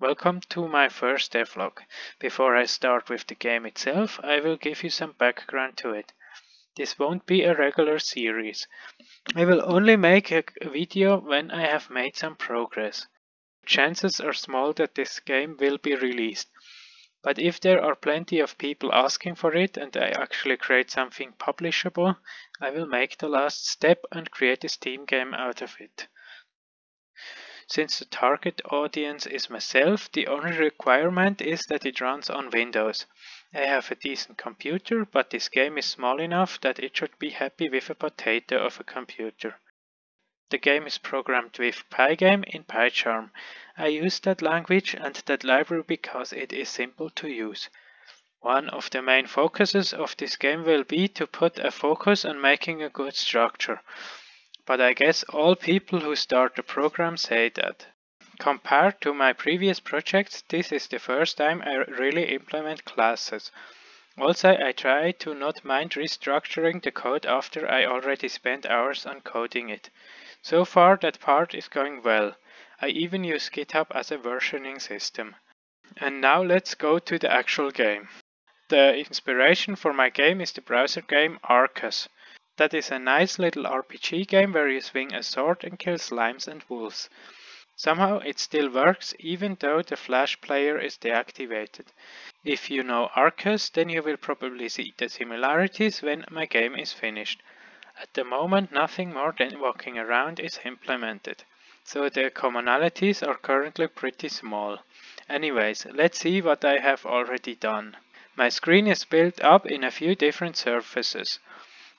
Welcome to my first devlog. Before I start with the game itself, I will give you some background to it. This won't be a regular series. I will only make a video when I have made some progress. Chances are small that this game will be released. But if there are plenty of people asking for it and I actually create something publishable, I will make the last step and create a Steam game out of it. Since the target audience is myself, the only requirement is that it runs on Windows. I have a decent computer, but this game is small enough that it should be happy with a potato of a computer. The game is programmed with pygame in PyCharm. I use that language and that library because it is simple to use. One of the main focuses of this game will be to put a focus on making a good structure. But I guess all people who start the program say that. Compared to my previous projects, this is the first time I really implement classes. Also, I try to not mind restructuring the code after I already spent hours on coding it. So far that part is going well. I even use GitHub as a versioning system. And now let's go to the actual game. The inspiration for my game is the browser game Arcus. That is a nice little RPG game where you swing a sword and kill slimes and wolves. Somehow it still works even though the Flash player is deactivated. If you know Arcus, then you will probably see the similarities when my game is finished. At the moment nothing more than walking around is implemented, so the commonalities are currently pretty small. Anyways, let's see what I have already done. My screen is built up in a few different surfaces.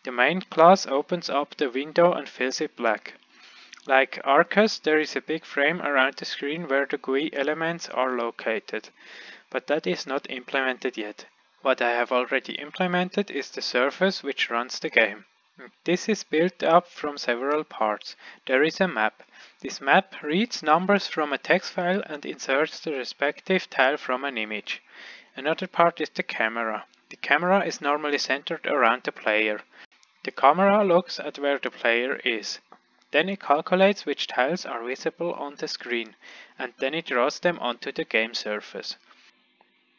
The main class opens up the window and fills it black. Like Arcus, there is a big frame around the screen where the GUI elements are located, but that is not implemented yet. What I have already implemented is the surface which runs the game. This is built up from several parts. There is a map. This map reads numbers from a text file and inserts the respective tile from an image. Another part is the camera. The camera is normally centered around the player. The camera looks at where the player is. Then it calculates which tiles are visible on the screen, and then it draws them onto the game surface.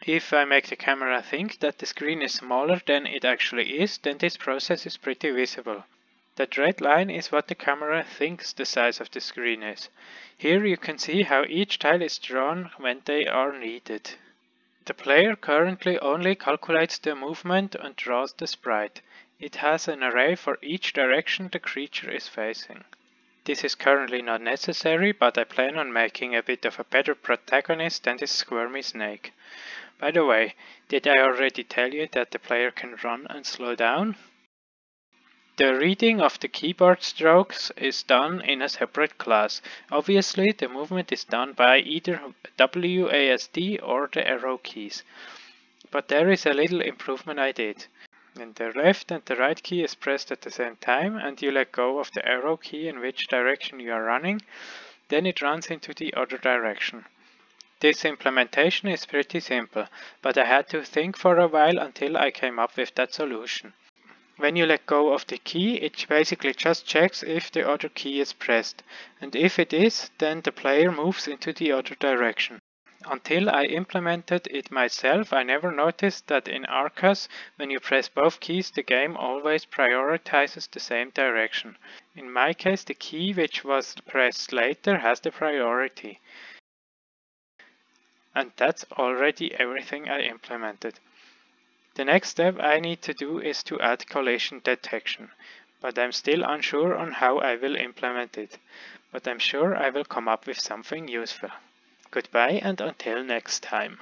If I make the camera think that the screen is smaller than it actually is, then this process is pretty visible. That red line is what the camera thinks the size of the screen is. Here you can see how each tile is drawn when they are needed. The player currently only calculates the movement and draws the sprite. It has an array for each direction the creature is facing. This is currently not necessary, but I plan on making a bit of a better protagonist than this squirmy snake. By the way, did I already tell you that the player can run and slow down? The reading of the keyboard strokes is done in a separate class. Obviously, the movement is done by either WASD or the arrow keys. But there is a little improvement I did. When the left and the right key is pressed at the same time and you let go of the arrow key in which direction you are running, then it runs into the other direction. This implementation is pretty simple, but I had to think for a while until I came up with that solution. When you let go of the key, it basically just checks if the other key is pressed, and if it is, then the player moves into the other direction. Until I implemented it myself, I never noticed that in Arcus, when you press both keys, the game always prioritizes the same direction. In my case, the key which was pressed later has the priority. And that's already everything I implemented. The next step I need to do is to add collision detection, but I'm still unsure on how I will implement it. But I'm sure I will come up with something useful. Goodbye and until next time.